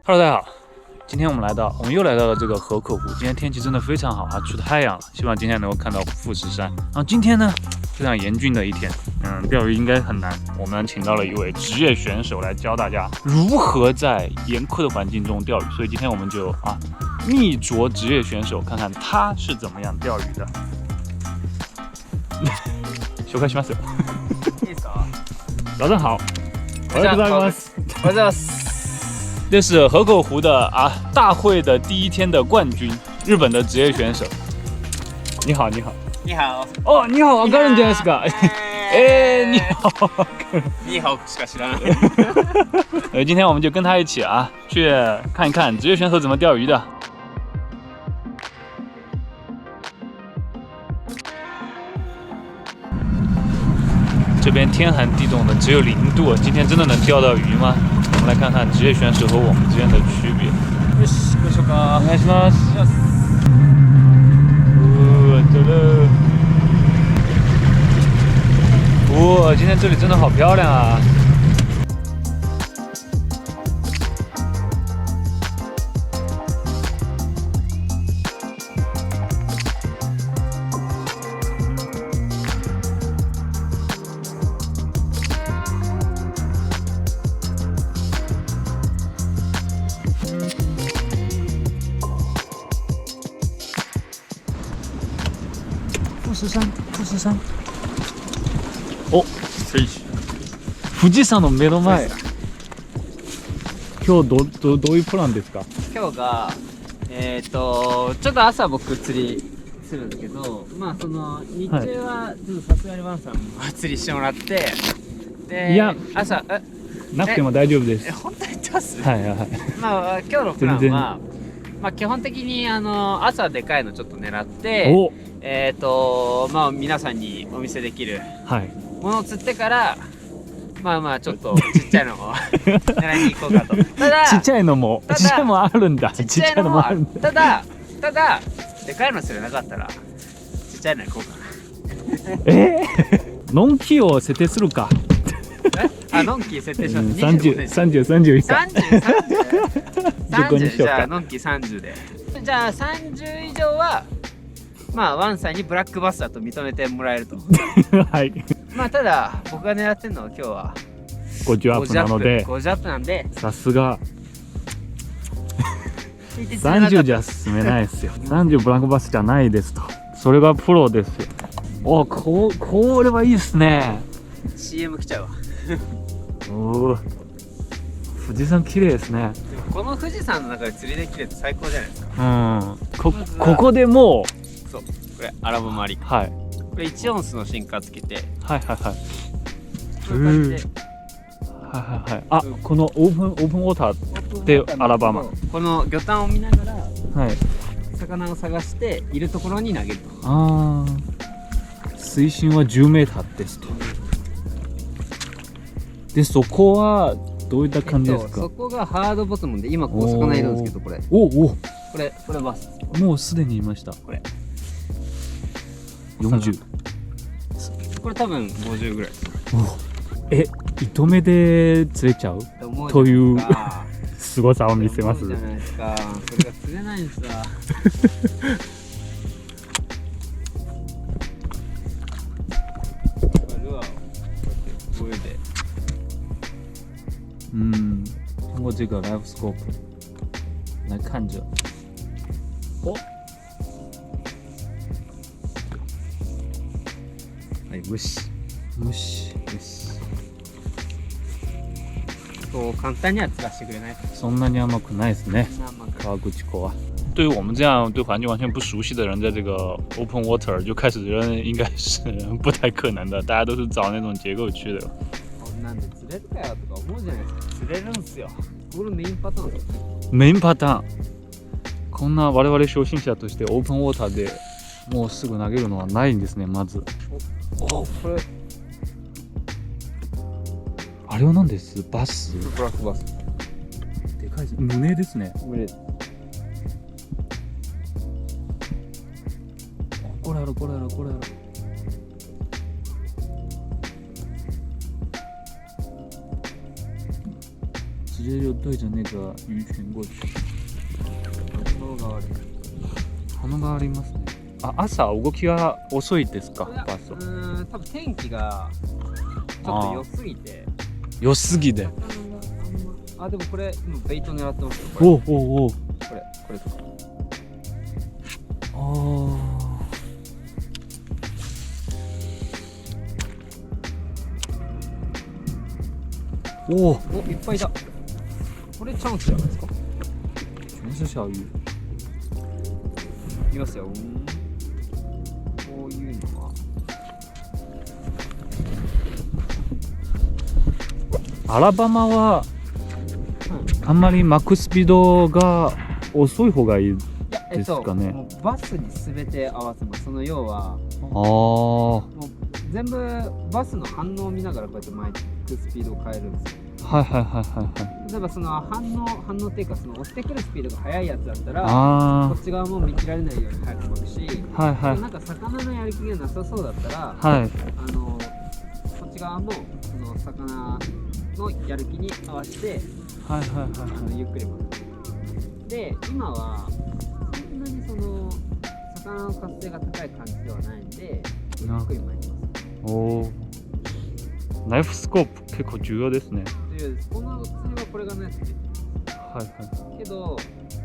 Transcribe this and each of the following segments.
Hello， 大家好，今天我们又来到了这个河口湖。今天天气真的非常好啊，出太阳了，希望今天能够看到富士山。然后今天呢，非常严峻的一天，钓鱼应该很难。我们请到了一位职业选手来教大家如何在严苛的环境中钓鱼。所以今天我们就密着职业选手，看看他是怎么样钓鱼的。紹介しますよ。いいですか？早上好，おはようございます。おはようございます。这是河口湖的大会的第一天的冠军，日本的职业选手。你好，你好。你好。哦，你好，わかるんじゃないですか。你好。你好しか知らない。今天我们就跟他一起去看一看职业选手怎么钓鱼的。这边天寒地冻的，只有0度，今天真的能钓到鱼吗？我们来看看职业选手和我们之间的区别。よし、行きましょうか。お願いします。哇，今天这里真的好漂亮啊！富士山。お、富士山の目の前。今日どういうプランですか？今日がちょっと朝僕釣りするんだけど、その日中はちょっとさすがにワンさんも釣りしてもらって、でいや朝なくても大丈夫です。本当に言ってます？はいはいはい。今日のプランは基本的に朝でかいのちょっと狙って、皆さんにお見せできるものを釣ってから、ちょっとちっちゃいのを狙いに行こうかと。ただちっちゃいのもあるんだ。ちっちゃいのもある。ただでかいの釣れなかったらちっちゃいの行こうかな。のんきを設定するか。のんき設定します。30以下。30じゃあのんき30で。じゃあ30以上はワンさんにブラックバスだと認めてもらえると。はい。ただ僕が狙ってるのは今日は50アップなので、50アップなんで、さすが30じゃ進めないですよ。30ブラックバスじゃないですと。それがプロですよ。これはいいですね。 CM 来ちゃうわ。富士山綺麗ですね。でもこの富士山の中で釣りできるって最高じゃないですか。ここでもうそう、これアラボマリカ。これ1オンスの進化つけて、こういう感じで、このオープンウォーターでアラバマ、この魚探を見ながら、魚を探しているところに投げると。水深は10メーターですと。でそこはどういった感じですか？そこがハードボトムで、今ここ魚いるんですけど、これバス。もうすでにいました。これ40。これ多分50ぐらい。糸目で釣れちゃうという凄さを見せます。じゃないですか。それが釣れないんですわ。ルアーをこうやって泳いで。通过这个 Live Scope 来看着。無視。そう簡単には釣らせてくれない。そんなに甘くないですね。川口湖啊。对于我们这样对环境完全不熟悉的人，在这个 open water 就开始扔，应该是不太可能的。大家都是找那种结构区的。こんなんで釣れるかよとか思うじゃないですか。釣れるんすよ。これメインパターンですよ。メインパターン。こんな我々初心者としてオープンウォーターでもうすぐ投げるのはないんですね。まず。これあれは何です？バス？ブラックバス。でかい胸ですね。胸。これある。接就对着那个鱼群过去。反応が悪い。反応がありますね。あ、朝動きが遅いですか、いやバス。多分天気がちょっと良すぎて。良すぎで。あ、でもこれ今ベイト狙ってますよ。これおおお。これとか。ああ。おお。お、いっぱいだ。これチャンスじゃないですか。全是小鱼。いきますよ。こういうのは。アラバマはあんまりマックスピードが遅い方がいいですかね。もうバスに全て合わせます。その要はあもう全部バスの反応を見ながらこうやってマイクスピードを変えるんですよ。あ、はいはいはいはい例えばその反応っていうかその押してくるスピードが速いやつだったらあこっち側も見切られないように速く巻くし、あ、はいはいなんか魚のやる気がなさそうだったらはいこっち側もその魚のやる気に合わせてはいはいはいゆっくり巻く。で今はそんなにその魚の活性が高い感じではないんでゆっくり巻いてます。おお。ナイフスコープ結構重要ですね。重要です。この釣りはこれがないですね。はいはい。けど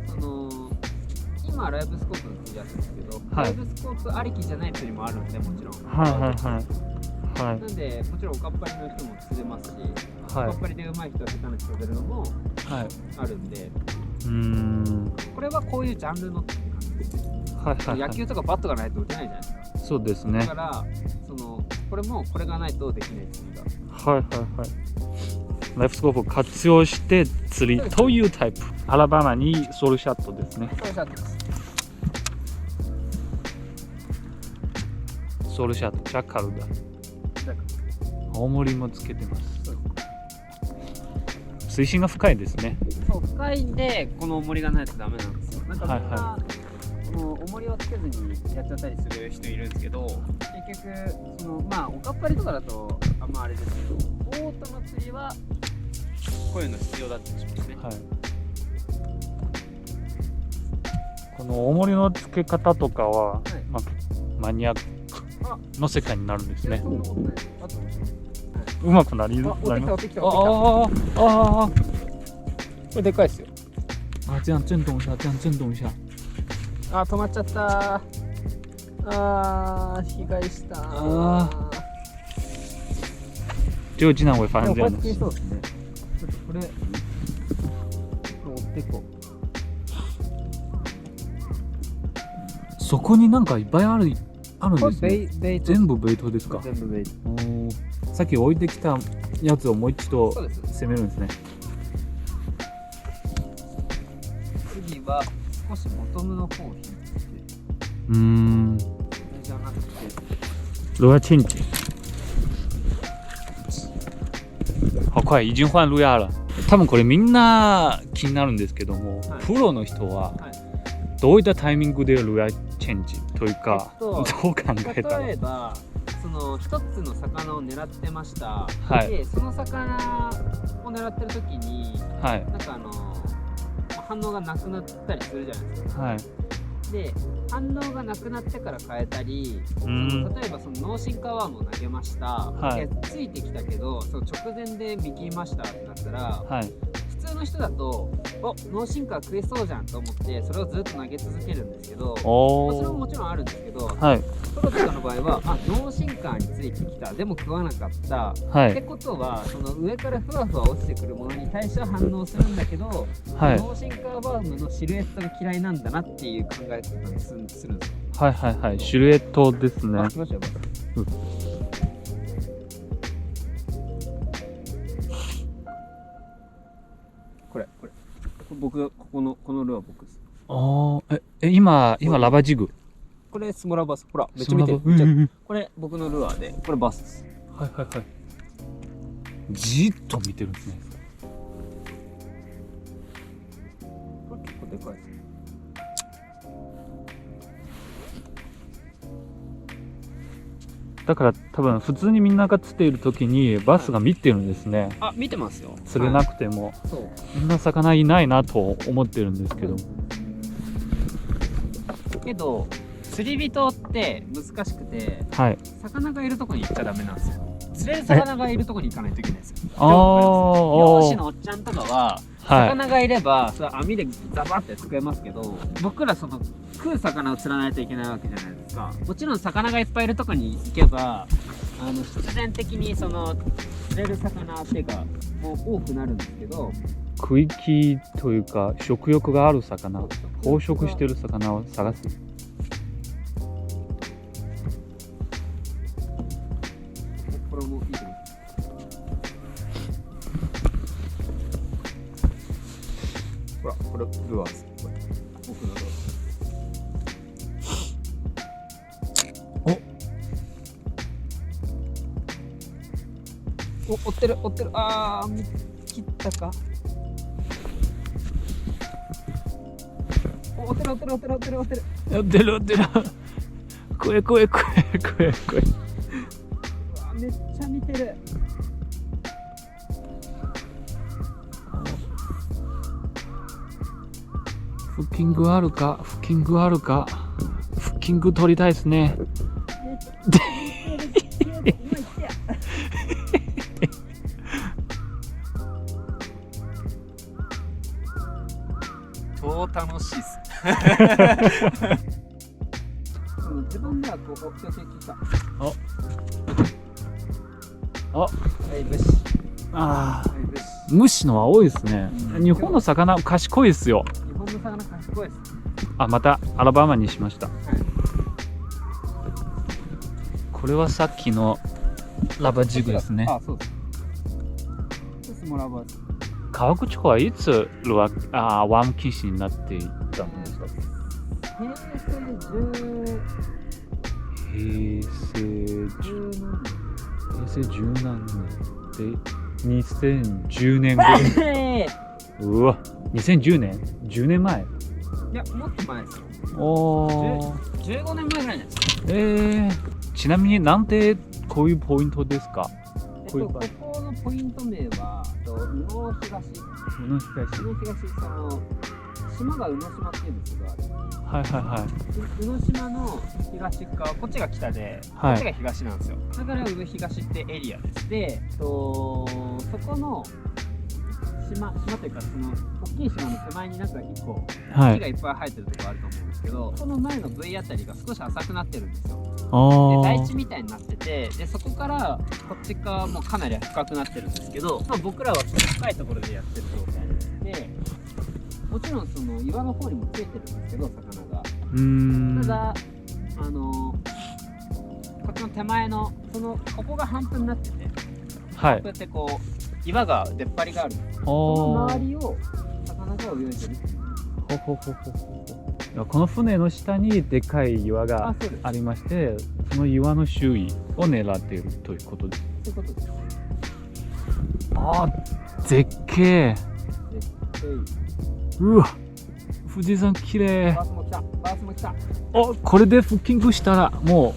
その今ライブスコープの釣りやってるんですけど、はいライブスコープありきじゃない釣りもあるんでもちろん。はいはいはいはいなんでもちろんおかっぱりの人も釣れますし、はいおかっぱりで上手い人は下手な人が出るのもはい。あるんで、これはこういうジャンルのって感じですね。はいはいはい。野球とかバットがないと打てないじゃないですか。そうですね。だからそのこれもこれがないとできない釣りが。はいはいはい。ライフスコープを活用して釣りというタイプ。アラバマにソルシャットですね。これシャツです。ソルシャット、ジャカルダ。青森もつけてます。水深が深いですね。そう深いんでこの重りがないとダメなんですよ。なんかみんな、はこの重りをつけずにやっちゃったりする人いるんですけど、結局そのまあおかっぱりとかだとあんまあれですけど、オートの釣りはこういうの必要だったりしますね。はい。この重りの付け方とかは、はいまあ、マニアックの世界になるんですね。そんなことない。あと面白い。うまくなりあ、追ってきた追ってきた追ってきた。ああこれでかいですよ。あ这样震动一下，这样震動一下。あ、止まっちゃった被害した结果经常会发生でもこれ这样的事。作りそうですね。ちょっとこれ追ってこう。そこになんかいっぱいあるんこですね。れベイト全部ベイトですか。全部ベイト。おーさっき置いてきたやつをもう一度そうです。攻めるんですね。次は少しボトムの方を引いて、これじゃなくて、路亚前进。好快，已经换路亚了。多分これみんな気になるんですけども、はいプロの人ははいどういったタイミングで路亞チェンジというか、どう考えたら。例えばその一つの魚を狙ってました。はいでその魚を狙ってる時にはいなんか反応がなくなったりするじゃないですか。はい。で反応がなくなってから変えたり、例えばその脳進化ワームを投げました、はいでついてきたけどその直前で見切りましたってなったら、はい。普通の人だと脳進化食えそうじゃんと思ってそれをずっと投げ続けるんですけど、おそれももー。ちろんあるんですけど、はいプロとかの場合は脳進化についてきたでも食わなかった、ってはいことはその上からふわふわ落ちてくるものに対しては反応するんだけど、はい脳進化ワームのシルエットが嫌いなんだなっていう考え方にするんですよ。はいはいはい。シルエットですね。来ましたよ、うんこれ僕このルアー僕です。今ラバジグ。これスモラバス。ほらめっちゃ見てる。これ僕のルアーでこれバスです。はいはいはい。じっと見てるんですね。これ結構でかいです。だから多分普通にみんなが釣っている時にバスが見てるんですね。あ、見てますよ。釣れなくても、そう。みんな魚いないなと思ってるんですけど。けど、釣り人って難しくて、はい。魚がいるとこに行っちゃダメなんですよ。釣れる魚がいるとこに行かないといけないんですよ。ああ、漁師のおっちゃんとかは、はい。魚がいれば、それ網でザバってすくえますけど、僕らその食う魚を釣らないといけないわけじゃないですか。もちろん魚がいっぱいいるとこに行けば、必然的にその釣れる魚っていうか、もう多くなるんですけど、食い気というか食欲がある魚、飽食してる魚を探す。これもいいです。ほら、これルアーです。奥のルアー。お、追ってる、追ってる。あー、切ったか。お、追ってる、追ってる、追ってる、追ってる、追ってる。やってるやってる。食え食え食え食え食え。うわ、めっちゃ見てる。フッキングあるか、フッキングあるか。フッキング取りたいですね。超楽しいっす。自分ではこう目標的か。あ、はいブシ。あはいブシ。虫のは多いですね。日本の魚賢いですよ。日本の魚賢いです。あ、またアラバマにしました。はい。これはさっきのラバジグですね。あ、そうです。そうです。もラバーです。川口湖はいつワーム禁止になっていったんですか？平成10何年で2010年ぐらい。うわ、2010年10年前。いや、もっと前ですよ。おー、15年前ぐらいです。ちなみになんでこういうポイントですか？ここのポイント名は宇野東、その島が宇野島っていうんですけど、はいはいはい。宇野島の東側、こっちが北で、はい、こっちが東なんですよ。だから宇野東ってエリアです。で、そこの島というか、その大きい島の手前になんか1個木がいっぱい生えてるところあると思うんですけど、その前の V あたりが少し浅くなってるんですよ。で、台地みたいになってて、でそこからこっち側もかなり深くなってるんですけど、まあ、僕らは深いところでやってる状態で、もちろんその岩の方にもついてるんですけど、魚が。ただこっちの手前のここが半分になってて、はい、こうやってこう岩が出っ張りがあるんです。その周りを魚が泳いでる。この船の下にでかい岩がありまして、その岩の周囲を狙っているということです。そういうことです。あー、絶景。うわ、富士山綺麗。バースも来た。バースも来た。お、これでフッキングしたらも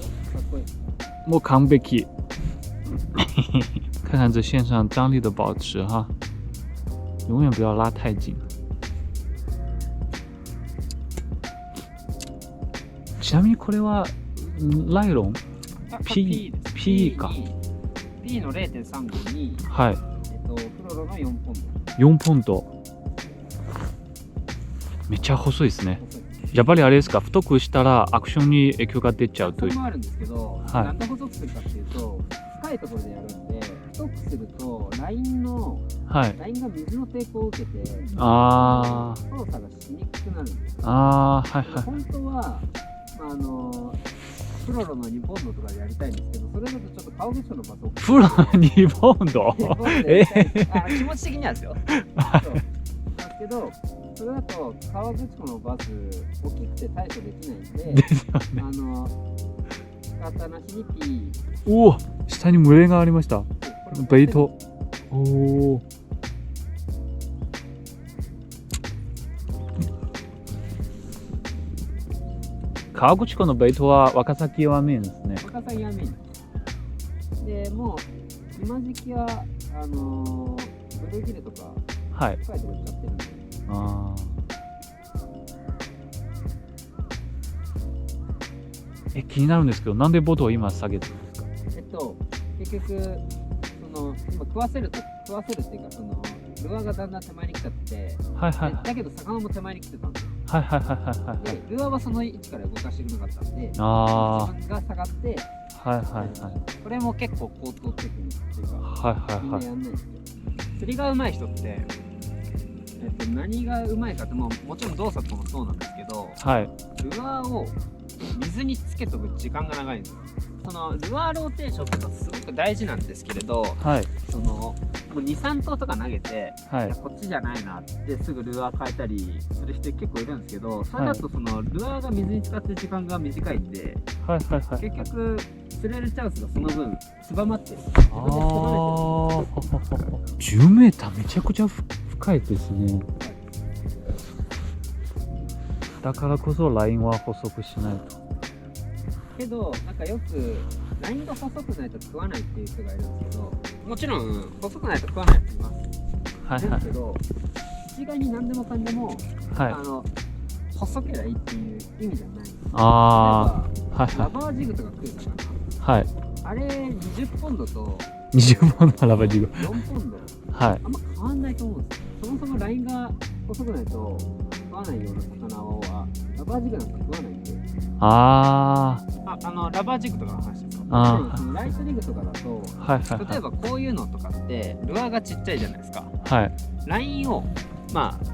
う完璧。看看这线上张力的保持哈，永远不要拉太紧。ちなみにこれはライロン P か。 P の 0.35 に、はい、フロロの4ポンド。4ポンド。めっちゃ細いですね。やっぱりあれですか、太くしたらアクションに影響が出ちゃうという。それもあるんですけど、はい、なんで細くするかっていうと、深いところでやるんで、太くするとラインが水の抵抗を受けて、操作がしにくくなるんですよ。本当はプロロの2ポンドとかでやりたいんですけど、それだとちょっと顔化粧の場所をプロの2ポンド気持ち的にはですよ。そうですけど、それだと河口湖のバス大きくて対処できないんで、ですよね。仕方なしに P。 おお、下に群れがありました。ベイト。おお。川口湖のベイトはワカサギはメインですね。ワカサギはメイン。でもう今時期はブルーギルとかはい。深いところ使ってるんで、あー。気になるんですけど、なんでボトを今下げてるんですか？結局今食わせるっていうかルアーがだんだん手前に来ちゃって、はいはいはい。だけど魚も手前に来てたんですよ。はいはいはいはいはい。でルアーはその位置から動かしてくれなかったんで、あ自分が下がってはいはいはい。これも結構高等テクニックっていうか、はいはいは。みんないやんないんですよ。釣りが上手い人って、何が上手いかってもちろん動作とかもそうなんですけど、はい。ルアーを水につけとく時間が長いんですよ。そのルアーローテーションってのはすごく大事なんですけれど、はい。もう2、3頭とか投げて、はいいやこっちじゃないなってすぐルアー変えたりする人結構いるんですけど、それだとルアーが水に浸かってる時間が短いんで、はいはいはい。結局釣れるチャンスがその分狭まってる。ああ。10メーターめちゃくちゃ深いですね。だからこそラインは細くしないと。けどなんかよくラインが細くないと食わないっていう人がいるんですけど、もちろん細くないと食わない人います。はいはいですけど、一概に何でもかんでも、はい細ければいいっていう意味じゃない。ああはいラバージグとか食う魚、はいあれ20ポンドと20本のラバジグ4ポンドはいあんま変わんないと思うんですよ。そもそもラインが細くないと食わないような魚はラバージグなんか食わないんで、あラバージグとかの話ですか。あそのライトリグとかだと、はいはい例えばこういうのとかってルアーがちっちゃいじゃないですか。はいラインを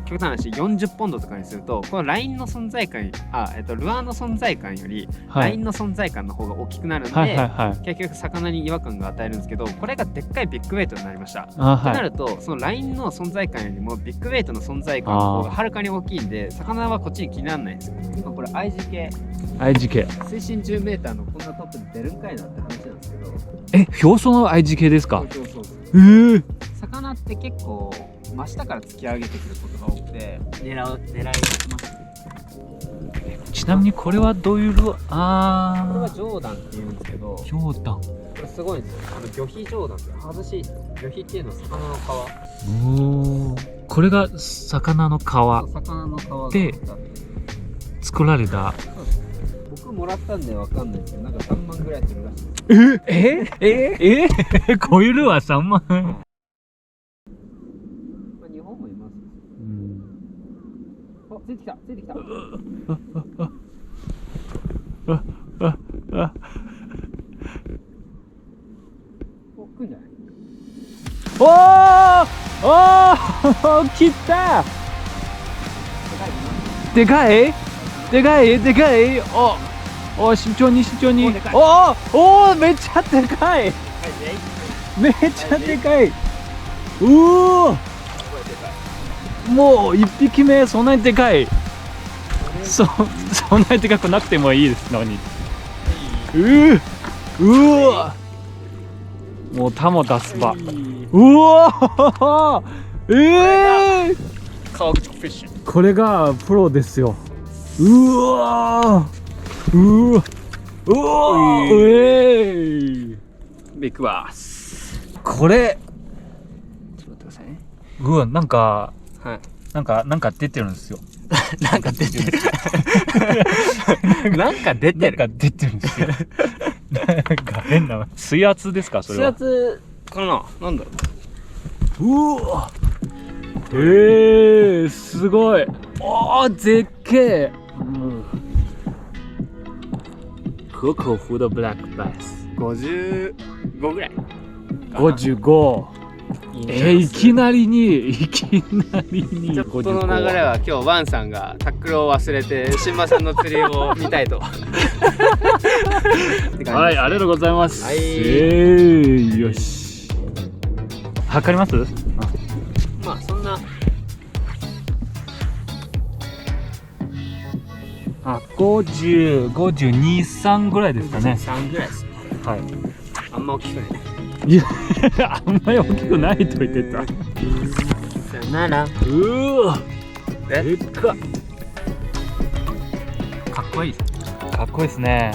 極端な話40ポンドとかにすると、このラインの存在感ルアーの存在感よりはいラインの存在感の方が大きくなるんで、はいはいはい結局魚に違和感が与えるんですけど、これがでっかいビッグウェイトになりました。あとなはいるとそのラインの存在感よりもビッグウェイトの存在感の方がはるかに大きいんで、魚はこっちに気にならないんですよ。今これ I 字系 IGK 水深 10m のこんなトップに出るんかいなって話なんですけど、表層の IGK ですか？そう魚って結構真下から突き上げてくることが多くて狙いをしてますね。ちなみにこれはどういうルアー？これあはジョーダンっていうんですけど、ージョーダンこれすごいんですよ。魚皮ジョーダンって外し魚皮っていうのは魚の皮。おーこれが魚の皮魚の皮がで作られた僕もらったんでわかんないですけど、なんか3万ぐらいするらしいです。こういうルアー3万日本もいます。あ、ついてきた、ついてきた。お、来んじゃない？おー来たでかいでかいでかいお慎重に慎重におめっちゃでかいめっちゃでかいもう1匹目そんなにでかいそんなにでかくなくてもいいですのにわもうタモ出すばわこれがプロですよビッグバース。これちょっと待ってくださいね。なんかはい。なんか出てるんですよなんか出てる。なんか出てる。なんか出てるんですよなんか変な水圧ですかそれは。水圧かな。なんだろう。すごい。絶景。河口湖的ブラックバス。55ぐらい。55。いきなりにちょっとこの流れは今日ワンさんがタックルを忘れて新馬さんの釣りを見たいとはい、ありがとうございます。はい、よし測ります？まあそんな50、52、3ぐらいですかね。3ぐらいですね。はい。あんま大きくない。いや、あんまり大きくないと言ってた。さよなら。でっか。かっこいい。かっこいいですね。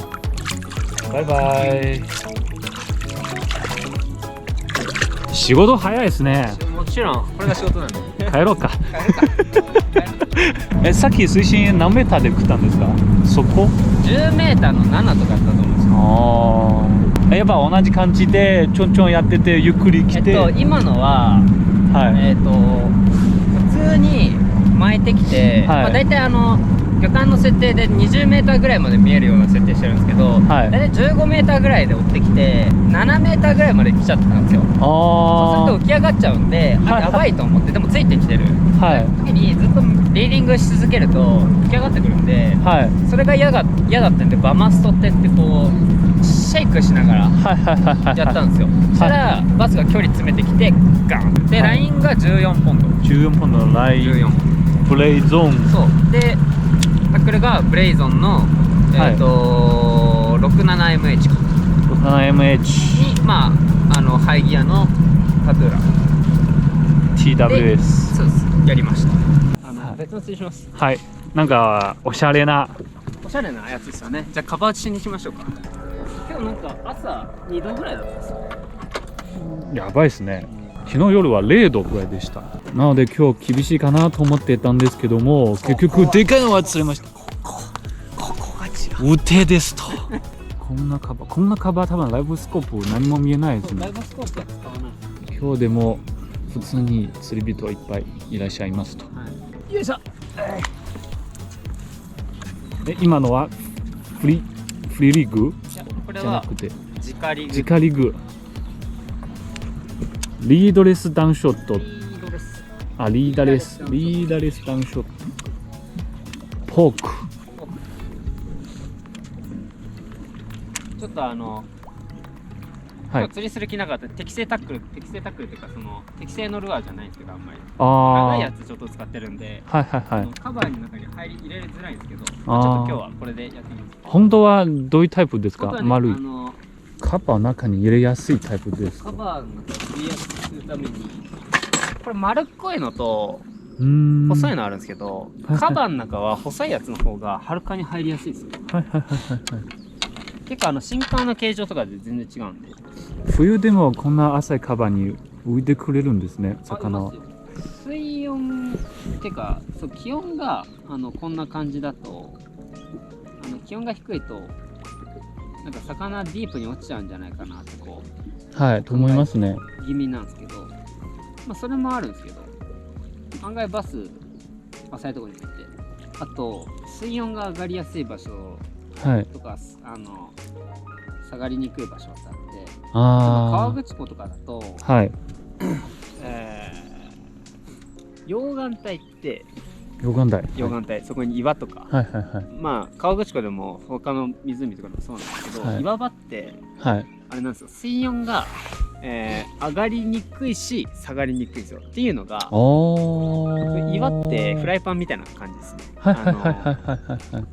バイバイ。仕事早いですね。もちろんこれが仕事なんで帰ろうか。帰るかさっき水深何メーターで食ったんですか？そこ10メーターの7とかだったと思うんですよ。やっぱ同じ感じでちょんちょんやっててゆっくり来て、今のははい普通に巻いてきて、はい大体魚探の設定で20メーターぐらいまで見えるような設定してるんですけど、はい大体15メーターぐらいで追ってきて7メーターぐらいまで来ちゃったんですよ。そうすると浮き上がっちゃうんで、はいやばいと思ってでもついてきてるはい時にずっとリーディングし続けると浮き上がってくるんで、はいそれが嫌だったんでバマストって言ってこうシェイクしながらはいはいはいはいやったんですよ。そしたらバスが距離詰めてきてガンで、ラインが14ポンド14ポンドのライン14ブレイゾーンそうでタックルがブレイゾンの67MH か 67MH にハイギアのタトゥーラ TWS そうですやりました。はい別の釣りします。はいなんかおしゃれなおしゃれなやつですよね。じゃあカバー打ちしに行きましょうか。今日なんか朝2度ぐらいだったんですよ。やばいですね。昨日夜は0度ぐらいでした。なので今日厳しいかなと思ってたんですけども、結局でかいのは釣れました。ここが違う。うてですと。こんなカバー多分ライブスコープ何も見えないですね。ライブスコープは使わない。今日でも普通に釣り人いっぱいいらっしゃいますと。よいしょ。今のはフリーリグいやこれはじゃなくて直リグ。直リグ。リードレスダウンショット。リーダレスダウンショット。ポーク。ちょっとはい。釣りする気なかった適正タックルっていうか適正のルアーじゃないんですけどあんまり長いやつちょっと使ってるんで、はいはいはい。カバーの中に入れづらいんですけど、ちょっと今日はこれでやってみます。本当はどういうタイプですか？本当はね丸い。カバーの中に入れやすいタイプですか？カバーの中に入れやすくするためにこれ丸っこいのと細いのあるんですけど、カバーの中は細いやつの方がはるかに入りやすいですよ。はいはいはいはい。結構新刊の形状とかで全然違うんで。冬でもこんな浅いカバーに浮いてくれるんですね、魚は。水温ってかそう気温がこんな感じだと気温が低いとなんか魚ディープに落ちちゃうんじゃないかなってこうはいと思いますね。気味なんですけど、それもあるんですけど案外バス浅いところに行ってあと水温が上がりやすい場所はい。とか下がりにくい場所があってあ河口湖とかだと、あ。はい。溶岩帯って溶岩帯。溶岩帯、そこに岩とか、はいはいはい。河口湖でも他の湖とかでもそうなんですけど、はい岩場ってはい。あれなんですよ、水温が、上がりにくいし下がりにくいんですよっていうのが岩ってフライパンみたいな感じですね。はいはいはいはいはいはい。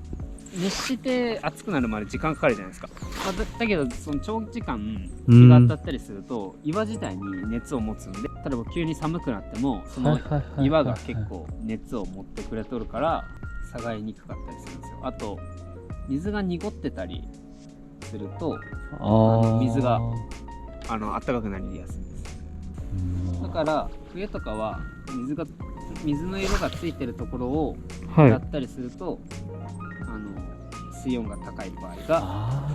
熱して熱くなるまで時間かかるじゃないですか。だけどその長時間日が当たったりすると岩自体に熱を持つんで、例えば急に寒くなってもその岩が結構熱を持ってくれとるから下がりにくかったりするんですよ。あと水が濁ってたりすると水が暖かくなりやすいんです。だから冬とかは水の色がついてるところをやったりすると、水温が高い場合が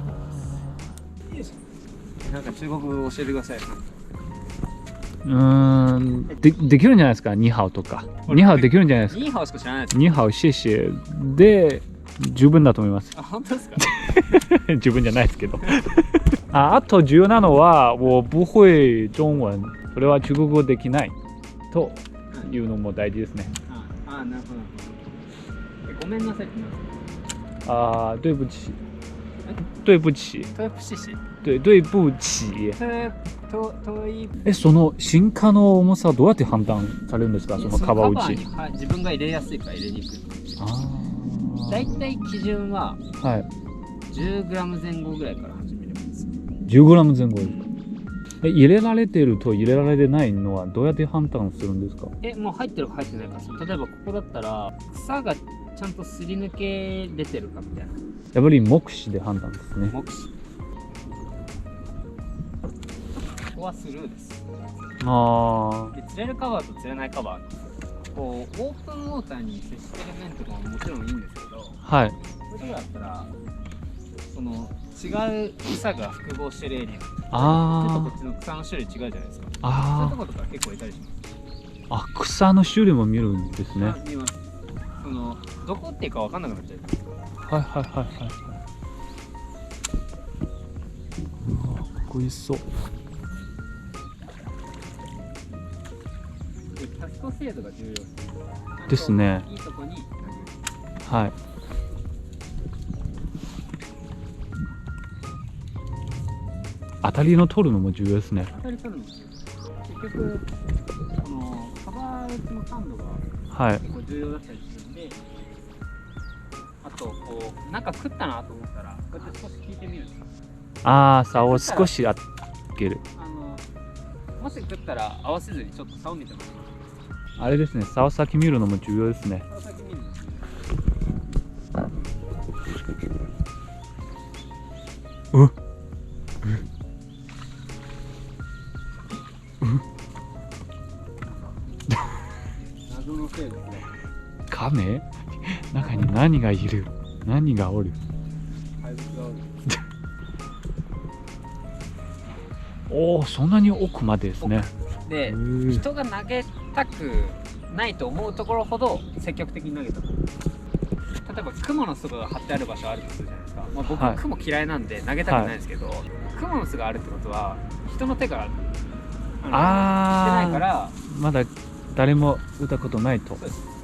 なんか中国語教えてください。できるんじゃないですか。ニーハオとかニーハオできるんじゃないですか。ニーハオしか知らないです。ニーハオシェシェで十分だと思います。あ、本当ですか？十分じゃないですけどあと重要なのは我不会中文、それは中国語できないというのも大事ですね。なるほど。ごめんなさいって言います。对不起，对不起，对不起。その新化の重さはどうやって判断されるんですか？そのカバー打ち。自分が入れやすいか入れにくいか。だいたい基準は 10g 前後ぐらいから始めればいいです。10g 前後ですか？入れられてると入れられてないのはどうやって判断するんですか？もう入ってるか入ってないか。例えばここだったら草がちゃんとすり抜け出てるかみたいな。やっぱり目視で判断ですね。目視。ここはスルーです。あで釣れるカバーと釣れないカバー、こうオープンウォーターに接してる面とかももちろんいいんですけど、あ、はい。それだったらその違う草が複合してるエリア、ちょっとあこっちの草の種類違うじゃないですか。あ、そういうとことか結構いたりします。ああ、草の種類も見るんですね。見ます。そのどこっていうか分かんなくなっちゃうじゃないですか。はいはいはいはい。うわ、かっこいいそう。でキャスト精度が重要ですね。いいとこに投げる。はい。当たりの取るのも重要ですね。当たり取るのも結局このカバー打ちの感度がはい。結構重要だったりするんで、あとこうなんか食ったなと思ったらこうやって少し引いてみるんですよ。ああ、竿を少しあげる。もし食ったら合わせずにちょっと竿見てもらいます。あれですね、竿先見るのも重要ですね。竿先見るんですね。謎のせいですね。カメ中に何がいる、何がおる。怪物がおる。おお、そんなに奥までですね。で、人が投げたくないと思うところほど積極的に投げた。例えば雲の巣が張ってある場所あるとするじゃないですか。まあ、僕は雲嫌いなんで投げたくないですけど、雲の巣があるってことは人の手がしてないからまだ誰も打ったことないと。そうです。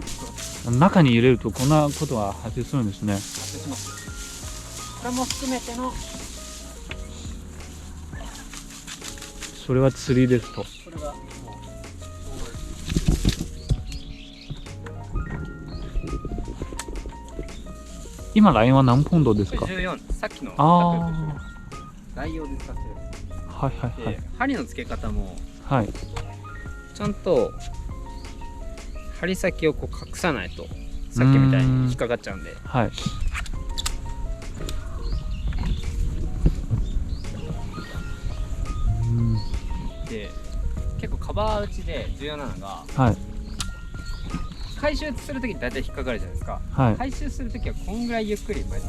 中に入れるとこんなことは発生するんですね。発生します。これも含めてのそれは釣りですと。これがもう今ラインは何ポンドですか。14、さっきのあ代用で使ってる。あ、はいはいはでい針の付け方もはい。ちゃんと針先をこう隠さないとさっきみたいに引っかかっちゃうんで。はい。で結構カバー打ちで重要なのがはい回収するときに大体引っかかるじゃないですか。はい。回収するときはこんぐらいゆっくり前に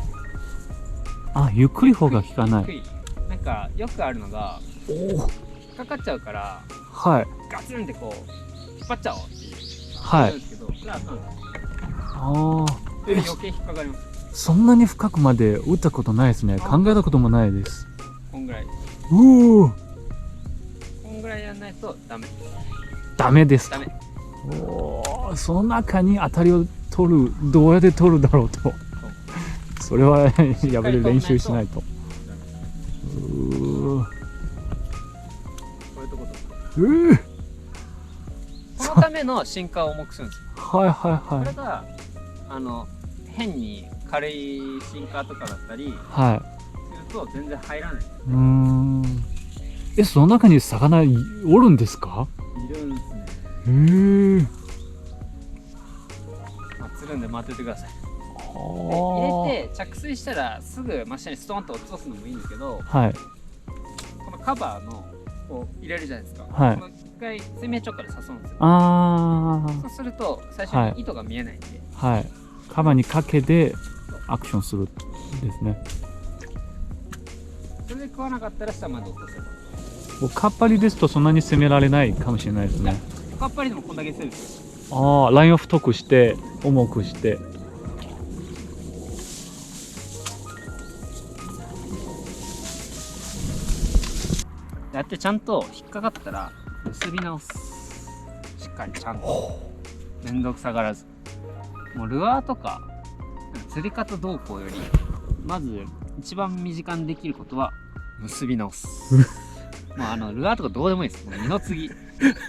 あ、ゆっくり方が効かない。ゆっくりなんかよくあるのがおお。引っかかっちゃうからはいガツンってこう引っ張っちゃおうっていうはい。んですけど、それはあかんです。ああ。余計引っかかります。そんなに深くまで打ったことないですね。考えたこともないです。こんぐらい。うお。こんぐらいやらないとダメ。ダメですと。ダメ。おお、その中に当たりを取る、どうやって取るだろうと。それはやっぱり練習しないと。こういうとことか。このための進化を重くするんですよ。はいはいはこれが変に軽いシンカーとかだったりい。はい。すると全然入らない。その中に魚おるんですか。いるんですね。まあ、釣るんで待っててください。で入れて着水したらすぐ真下にストーンと落とすのもいいんですけど、はい。このカバーのこう入れるじゃないですか。はいこの一回水面直下で刺すんですよ。あそうすると最初に糸が見えないんで、あ。はい。カバーにかけてアクションするですね。それで食わなかったら下まで落とせば。カッパリですとそんなに攻められないかもしれないですね。カッパリでもこんだけするんですよ。ああ、ラインを太くして重くして。やってちゃんと引っかかったら結び直す。しっかりちゃんと面倒くさがらず。もうルアーとか釣り方どうこうよりまず一番身近にできることは結び直す。もうルアーとかどうでもいいです。もう二の次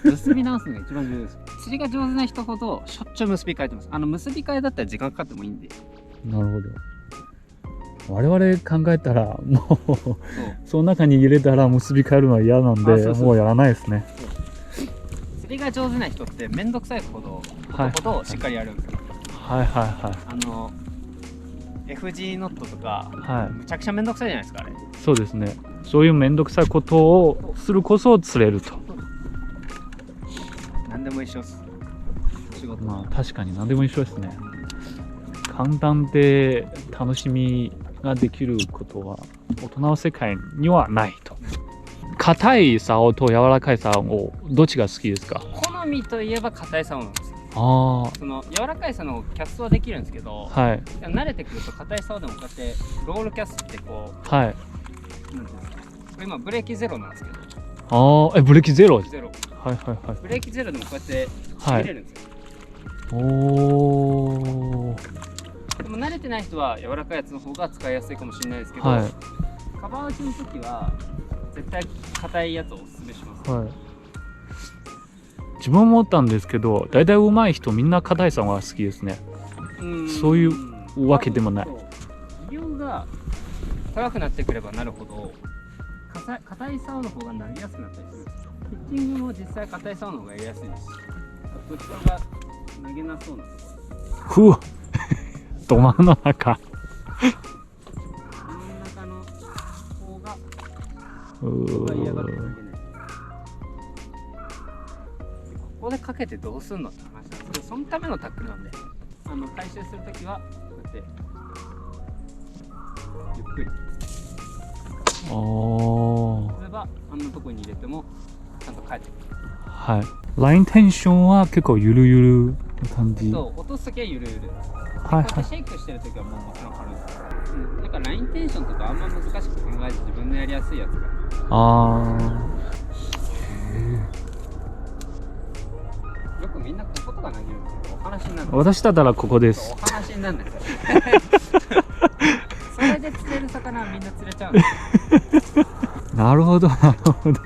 結び直すのが一番重要です。釣りが上手な人ほどしょっちゅう結び替えてます。結び替えだったら時間かかってもいいんで。なるほど。我々考えたらもうその中に入れたら結び替えるのは嫌なんで、もうやらないですね。釣りが上手な人って面倒くさいほどしっかりやるんですよ。はいはいはい。F 字ノットとか、はい、むちゃくちゃ面倒くさいじゃないですかあれ。そうですね。そういう面倒くさいことをするこそ釣れると。何でも一緒っす。仕事。まあ確かに何でも一緒ですね。簡単で楽しみができることは大人の世界にはないと。硬い竿と柔らかい竿をどっちが好きですか？好みといえば硬い竿なんですよ。あその柔らかい竿のキャストはできるんですけど、あ、はい慣れてくると硬い竿でもこうやってロールキャストってこう、はい。なんていうんですか、これ今ブレーキゼロなんですけど、ああ、ブレーキゼロ。ゼロ、はいはいはい。ブレーキゼロでもこうやってはい。入れるんですよ。おお。でも慣れてない人は柔らかいやつの方が使いやすいかもしれないですけど、はいカバー打ちの時は絶対硬いやつをおすすめします。はい。自分も思ったんですけど、大体上手い人みんな硬い竿が好きですね。そういうわけでもない。技量が高くなってくればなるほど硬い竿の方が投げやすくなったりするんですよ。ピッチングも実際硬い竿の方がやりやすいですし、あと人が投げなそうなとこふうど真ん中。ろ、真ん中の方が人が嫌がって投げない。ここでかけてどうすんのって話なんですけど、そのためのタックルなんで、回収するときはこうやってゆっくりおお。すればあんなとこに入れてもちゃんと返ってくる。はい。ラインテンションは結構ゆるゆるな感じ。そう、落とすときはゆるゆるです。はいはい。こうやってシェイクしてるときはもちろん軽いです。だからラインテンションとかあんま難しく考えず自分のやりやすいやつが。あよくみんなこことか投げるんですけど、お話になるんあ。私だったらここです。お話になるんですよ。それで釣れる魚はみんな釣れちゃうんですよ。なるほどなるほど。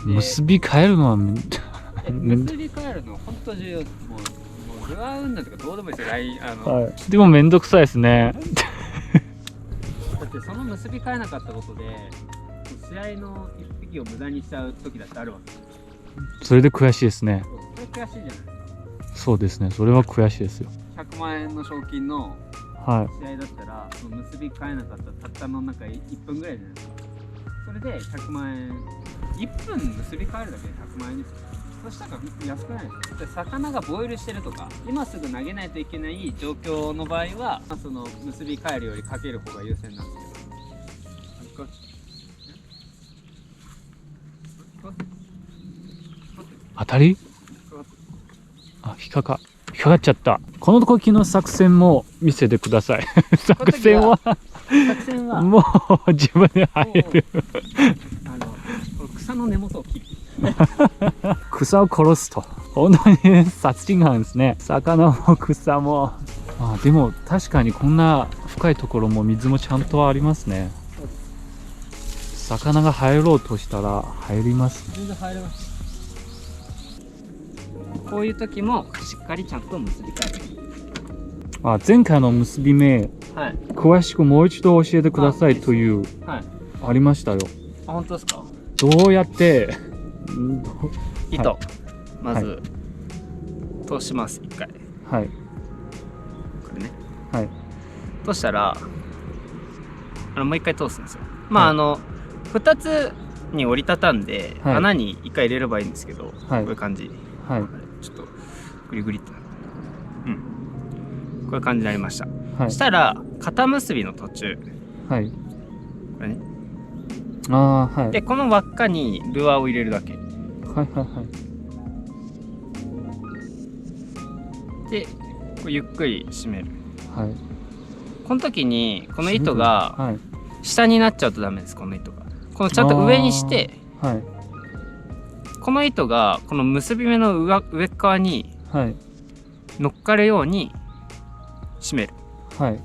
結び変えるのは結び替えるの本当重要です。もうルアー運動とかどうでもいいですよ。ラインはい。でもめんどくさいですね。だってその結び替えなかったことで試合の一匹を無駄にしちゃう時だってあるわけですよ。それで悔しいですね。それ悔しいじゃないですか。そうですね。それは悔しいですよ。100万円の賞金のはい。試合だったら、その結び替えなかったたったの中1分ぐらいじゃないですか。それで100万円、1分結び替えるだけで100万円ですよ。そしたら安くないですか。で魚がボイルしてるとか、今すぐ投げないといけない状況の場合は、その結び替えるよりかける方が優先なんですけど。当たり？あ、引っかかっちゃった。この時の作戦も見せてください。作戦はもう自分で入る。草の根元を切る。草を殺すと。本当に殺人犯ですね。魚も草も。あ、でも確かにこんな深いところも水もちゃんとありますね。魚が入ろうとしたら入りますね。全然入れます。こういう時もしっかりちゃんと結び替える。あ、前回の結び目、はい、詳しくもう一度教えてくださいという、はい、ありましたよ。あ、本当ですか。どうやって糸、はい、まず、通します。一回。はい。これね。はい。通したらもう一回通すんですよ。まあ、はい、2つに折りたたんで、はい、穴に1回入れればいいんですけど、はい、こういう感じ。はい。ちょっとグリグリって。うん。こういう感じになりました。はい、したら肩結びの途中。はい。これね。ああ、はい。でこの輪っかにルアーを入れるだけ。はいはいはい。でこうゆっくり締める。はい。この時にこの糸が下になっちゃうとダメです。この糸が。このちゃんと上にして。はい。この糸がこの結び目の上側に乗っかるように締める。はい。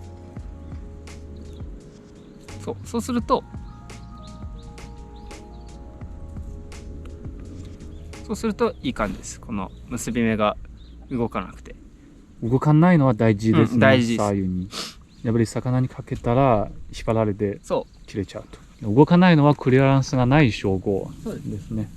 そうするといい感じです。この結び目が動かなくて。動かないのは大事ですね。大事です。左右に。やっぱり魚にかけたら引っ張られて切れちゃうと。動かないのはクリアランスがない証拠ですね。